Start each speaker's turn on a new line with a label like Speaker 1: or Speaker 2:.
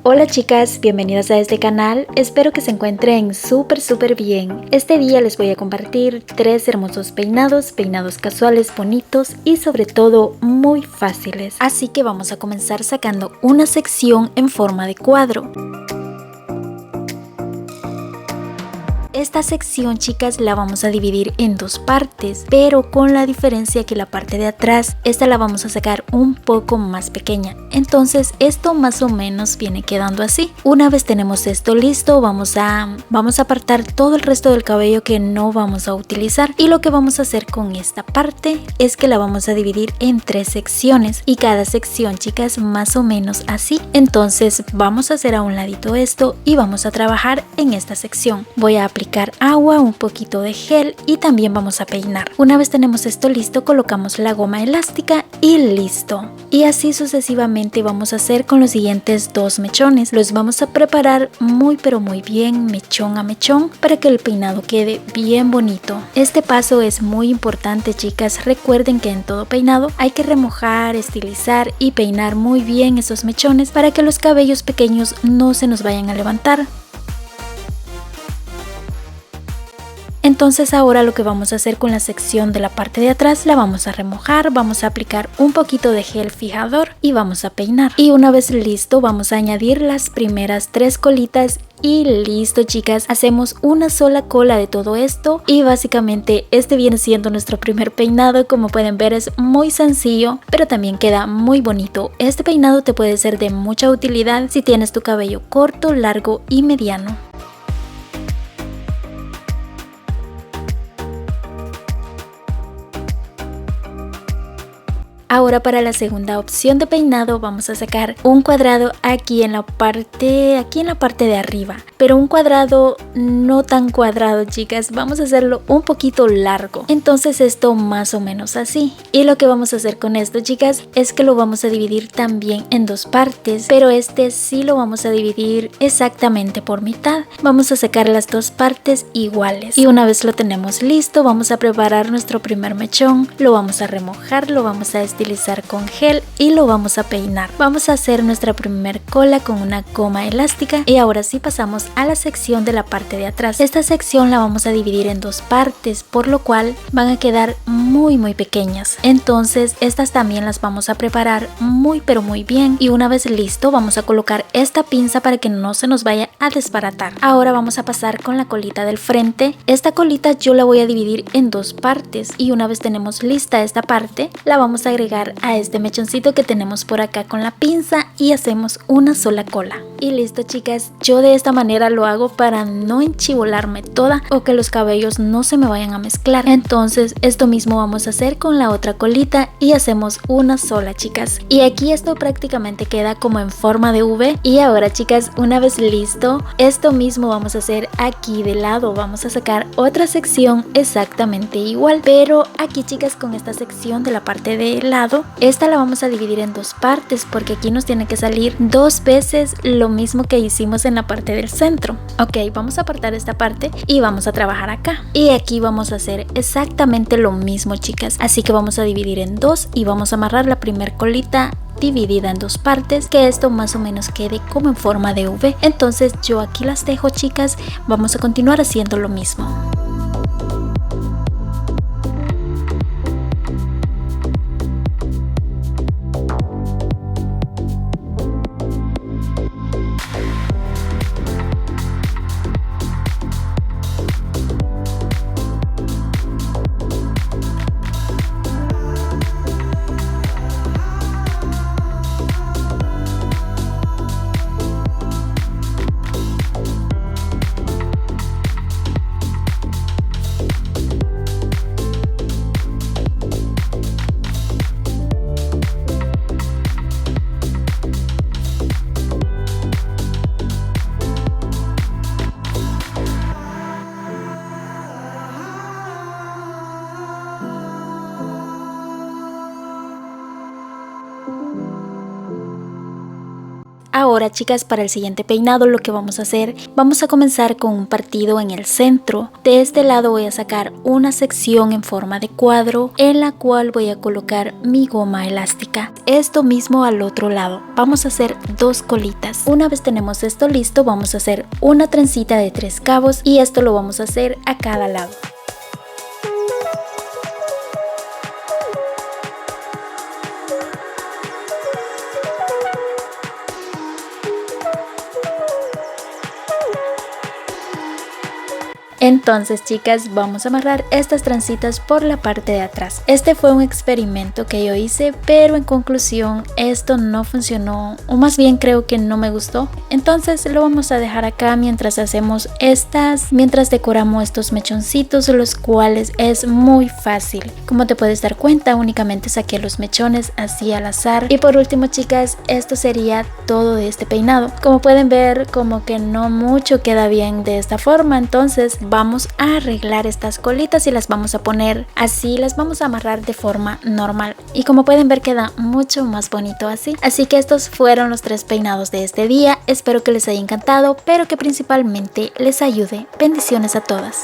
Speaker 1: Hola chicas, bienvenidas a este canal, espero que se encuentren súper bien. Este día les voy a compartir 3 hermosos peinados casuales, bonitos y sobre todo muy fáciles. Así que vamos a comenzar sacando una sección en forma de cuadro. Esta sección, chicas, la vamos a dividir en 2 partes, pero con la diferencia que la parte de atrás, esta la vamos a sacar un poco más pequeña. Entonces esto más o menos viene quedando así. Una vez tenemos esto listo, vamos a apartar todo el resto del cabello que no vamos a utilizar. Y lo que vamos a hacer con esta parte es que la vamos a dividir en 3 secciones. Y cada sección, chicas, más o menos así. Entonces vamos a hacer a un ladito esto y vamos a trabajar en esta sección. Voy a aplicar agua, un poquito de gel y también vamos a peinar. Una vez tenemos esto listo, colocamos la goma elástica y listo. Y así sucesivamente vamos a hacer con los siguientes 2 mechones. Los vamos a preparar muy bien, mechón a mechón, para que el peinado quede bien bonito. Este paso es muy importante, chicas. Recuerden que en todo peinado hay que remojar, estilizar y peinar muy bien esos mechones para que los cabellos pequeños no se nos vayan a levantar. Entonces ahora lo que vamos a hacer con la sección de la parte de atrás, la vamos a remojar, vamos a aplicar un poquito de gel fijador y vamos a peinar. Y una vez listo, vamos a añadir las primeras 3 colitas y listo, chicas, hacemos una sola cola de todo esto y básicamente este viene siendo nuestro primer peinado. Como pueden ver, es muy sencillo, pero también queda muy bonito. Este peinado te puede ser de mucha utilidad si tienes tu cabello corto, largo y mediano. Ahora para la segunda opción de peinado vamos a sacar un cuadrado aquí en la parte de arriba, pero un cuadrado no tan cuadrado, chicas, vamos a hacerlo un poquito largo. Entonces esto más o menos así. Y lo que vamos a hacer con esto, chicas, es que lo vamos a dividir también en 2 partes, pero este sí lo vamos a dividir exactamente por mitad. Vamos a sacar las 2 partes iguales. Y una vez lo tenemos listo, vamos a preparar nuestro primer mechón, lo vamos a remojar, lo vamos a estilizar con gel y lo vamos a peinar. Vamos a hacer nuestra primer cola con una goma elástica y ahora sí pasamos a la sección de la parte de atrás. Esta sección la vamos a dividir en 2 partes, por lo cual van a quedar muy pequeñas. Entonces estas también las vamos a preparar muy bien y una vez listo vamos a colocar esta pinza para que no se nos vaya a desbaratar. Ahora vamos a pasar con la colita del frente. Esta colita yo la voy a dividir en 2 partes y una vez tenemos lista esta parte, la vamos a agregar a este mechoncito que tenemos por acá con la pinza y hacemos una sola cola. Y listo, chicas, yo de esta manera lo hago para no enchivolarme toda o que los cabellos no se me vayan a mezclar. Entonces esto mismo vamos a hacer con la otra colita y hacemos una sola, chicas. Y aquí esto prácticamente queda como en forma de V. Y ahora, chicas, una vez listo, esto mismo vamos a hacer aquí de lado. Vamos a sacar otra sección exactamente igual, pero aquí, chicas, con esta sección de la parte de lado, esta la vamos a dividir en 2 partes porque aquí nos tiene que salir 2 veces lo mismo que hicimos en la parte del centro. Ok, vamos a apartar esta parte y vamos a trabajar acá. Y aquí vamos a hacer exactamente lo mismo, chicas. Así que vamos a dividir en 2 y vamos a amarrar la primer colita dividida en 2 partes, que esto más o menos quede como en forma de V. Entonces yo aquí las dejo, chicas. Vamos a continuar haciendo lo mismo. Ahora, chicas, para el siguiente peinado lo que vamos a hacer, vamos a comenzar con un partido en el centro. De este lado voy a sacar una sección en forma de cuadro en la cual voy a colocar mi goma elástica. Esto mismo al otro lado. Vamos a hacer 2 colitas. Una vez tenemos esto listo, vamos a hacer una trencita de 3 cabos y esto lo vamos a hacer a cada lado. Entonces, chicas, vamos a amarrar estas trencitas por la parte de atrás. Este fue un experimento que yo hice, pero en conclusión esto no funcionó, o más bien creo que no me gustó. Entonces lo vamos a dejar acá mientras hacemos mientras decoramos estos mechoncitos, los cuales es muy fácil. Como te puedes dar cuenta, únicamente saqué los mechones así al azar. Y por último, chicas, esto sería todo de este peinado. Como pueden ver, como que no mucho queda bien de esta forma, entonces vamos a arreglar estas colitas y las vamos a poner así, las vamos a amarrar de forma normal y como pueden ver queda mucho más bonito así. Así que estos fueron los 3 peinados de este día, espero que les haya encantado, pero que principalmente les ayude. Bendiciones a todas.